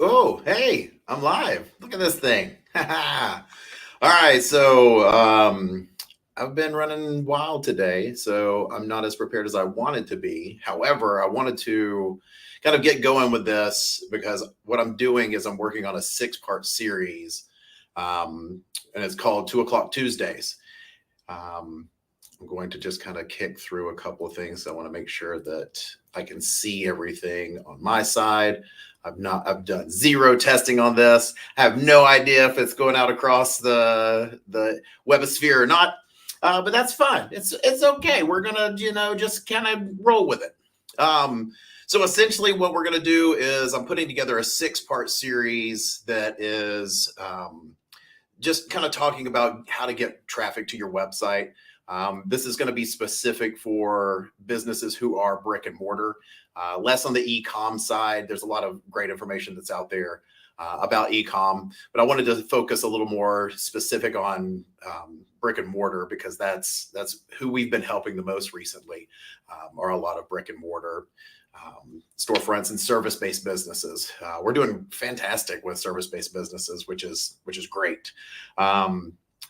Oh, hey, I'm live. Look at this thing. All right, so I've been running wild today, so I'm not as prepared as I wanted to be. However, I wanted to kind of get going with this because what I'm doing is I'm working on a six-part series, and it's called 2 o'clock Tuesdays. Um, I'm going to just kind of kick through a couple of things. I want to make sure that I can see everything on my side. I've done zero testing on this. I have no idea if it's going out across the webosphere or not. But that's fine. It's okay. We're gonna, just kind of roll with it. So essentially what we're gonna do is I'm putting together a six-part series that is just kind of talking about how to get traffic to your website. This is going to be specific for businesses who are brick and mortar, less on the e-com side. There's a lot of great information that's out there about e-com, but I wanted to focus a little more specific on brick and mortar because that's who we've been helping the most recently, are a lot of brick and mortar storefronts and service-based businesses. We're doing fantastic with service-based businesses, which is great.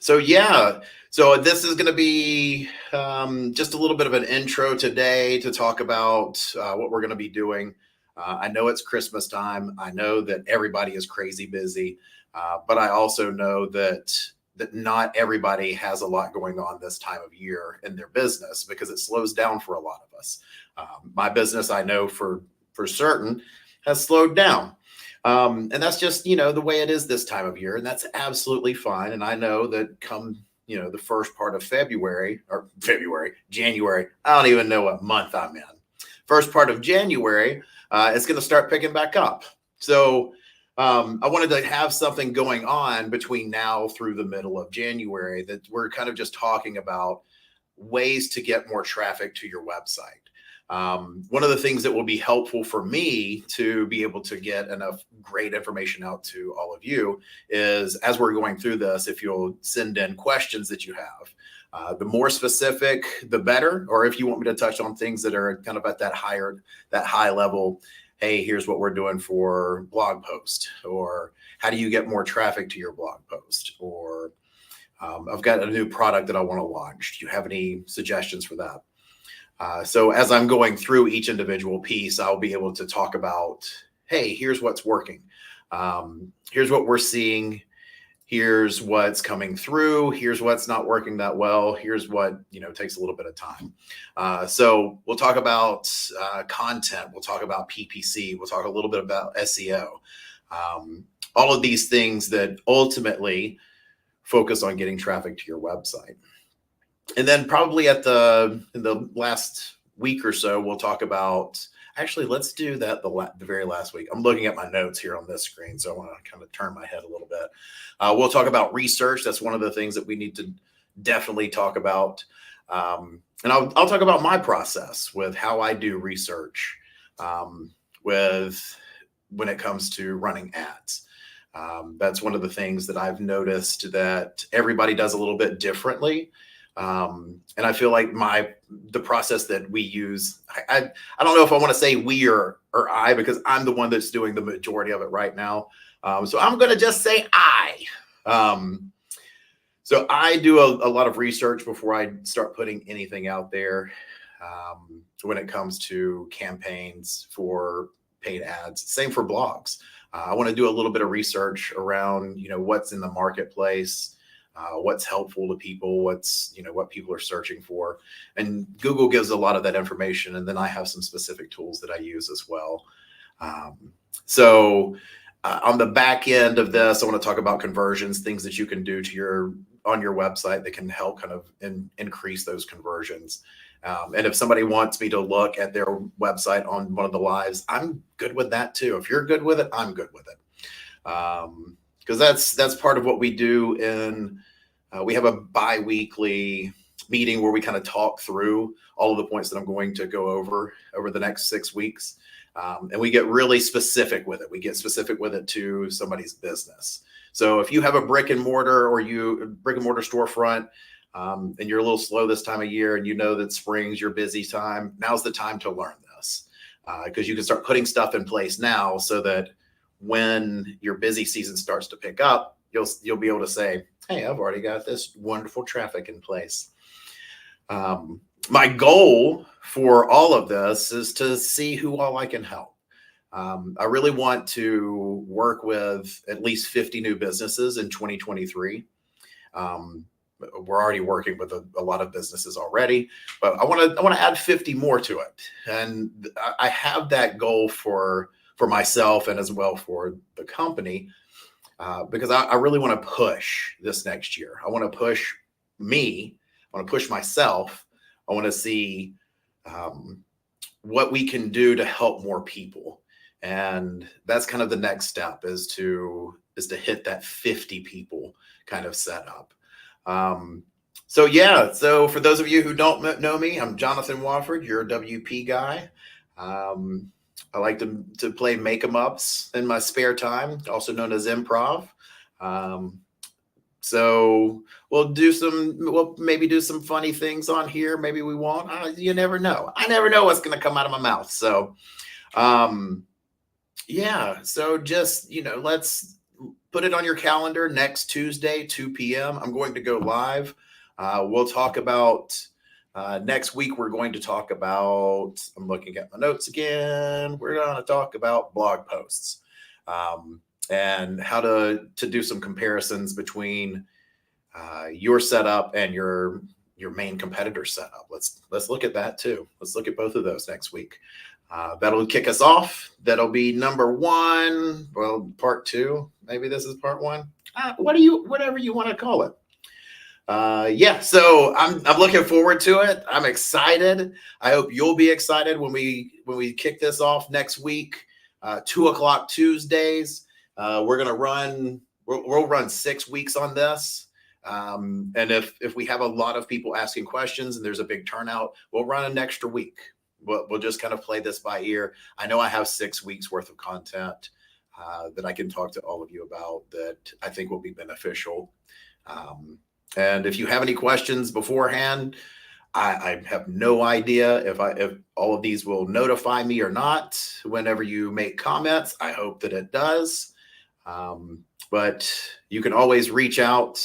So yeah, so this is going to be just a little bit of an intro today to talk about what we're going to be doing. I know it's Christmas time. I know that everybody is crazy busy, but I also know that not everybody has a lot going on this time of year in their business because it slows down for a lot of us. My business, I know for certain, has slowed down. And that's just, the way it is this time of year. And that's absolutely fine. And I know that come, the first part of January, I don't even know what month I'm in. First part of January, it's going to start picking back up. So I wanted to have something going on between now through the middle of January that we're kind of just talking about ways to get more traffic to your website. One of the things that will be helpful for me to be able to get enough great information out to all of you is as we're going through this, if you'll send in questions that you have. The more specific, the better. Or if you want me to touch on things that are kind of at that high level, hey, here's what we're doing for blog post, or how do you get more traffic to your blog post, or I've got a new product that I want to launch. Do you have any suggestions for that? So as I'm going through each individual piece, I'll be able to talk about, hey, here's what's working. Here's what we're seeing. Here's what's coming through. Here's what's not working that well. Here's what, takes a little bit of time. So we'll talk about content. We'll talk about PPC. We'll talk a little bit about SEO. All of these things that ultimately focus on getting traffic to your website. And then probably in the last week or so, we'll talk about, actually, let's do that the very last week. I'm looking at my notes here on this screen, so I want to kind of turn my head a little bit. We'll talk about research. That's one of the things that we need to definitely talk about. And I'll talk about my process with how I do research when it comes to running ads. That's one of the things that I've noticed that everybody does a little bit differently. And I feel like the process that we use, I don't know if I want to say we or I, because I'm the one that's doing the majority of it right now. So I'm going to just say I. So I do a lot of research before I start putting anything out there when it comes to campaigns for paid ads. Same for blogs. I want to do a little bit of research around, what's in the marketplace. What's helpful to people, what people are searching for. And Google gives a lot of that information. And then I have some specific tools that I use as well. So on the back end of this, I want to talk about conversions, things that you can do on your website that can help kind of increase those conversions. And if somebody wants me to look at their website on one of the lives, I'm good with that too. If you're good with it, I'm good with it. Because that's part of what we do we have a bi-weekly meeting where we kind of talk through all of the points that I'm going to go over the next 6 weeks. And we get really specific with it. We get specific with it to somebody's business. So if you have a brick and mortar storefront, and you're a little slow this time of year and you know that spring's your busy time, now's the time to learn this. Because you can start putting stuff in place now so that when your busy season starts to pick up, you'll be able to say, hey, I've already got this wonderful traffic in place. My goal for all of this is to see who all I can help. I really want to work with at least 50 new businesses in 2023. We're already working with a lot of businesses already, but I want to add 50 more to it. And I have that goal for myself and as well for the company, because I really want to push this next year. I want to push me. I want to push myself. I want to see what we can do to help more people. And that's kind of the next step, is to hit that 50 people kind of setup. So yeah, so for those of you who don't know me, I'm Jonathan Wofford, your WP guy. I like to play make-em-ups in my spare time, also known as improv. So we'll maybe do some funny things on here. Maybe we won't. You never know. I never know what's going to come out of my mouth. So, yeah. So just, let's put it on your calendar next Tuesday, 2 p.m. I'm going to go live. We'll talk about next week. We're going to talk about, I'm looking at my notes again. We're going to talk about blog posts and how to do some comparisons between your setup and your main competitor setup. Let's look at that too. Let's look at both of those next week. That'll kick us off. That'll be number 1. Well, part 2. Maybe this is part 1. Whatever you want to call it. Yeah. So I'm looking forward to it. I'm excited. I hope you'll be excited when we kick this off next week. 2:00 Tuesdays. We'll run 6 weeks on this. And if we have a lot of people asking questions and there's a big turnout, we'll run an extra week. We'll just kind of play this by ear. I know I have 6 weeks worth of content that I can talk to all of you about that I think will be beneficial. And if you have any questions beforehand, I have no idea if all of these will notify me or not whenever you make comments. I hope that it does. But you can always reach out,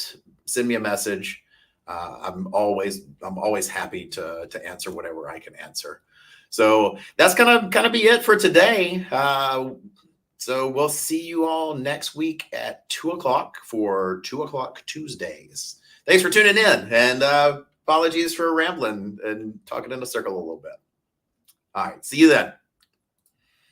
send me a message. I'm always happy to answer whatever I can answer. So that's gonna be it for today. So we'll see you all next week at 2:00 for 2:00 Tuesdays. Thanks for tuning in, and apologies for rambling and talking in a circle a little bit. All right, see you then.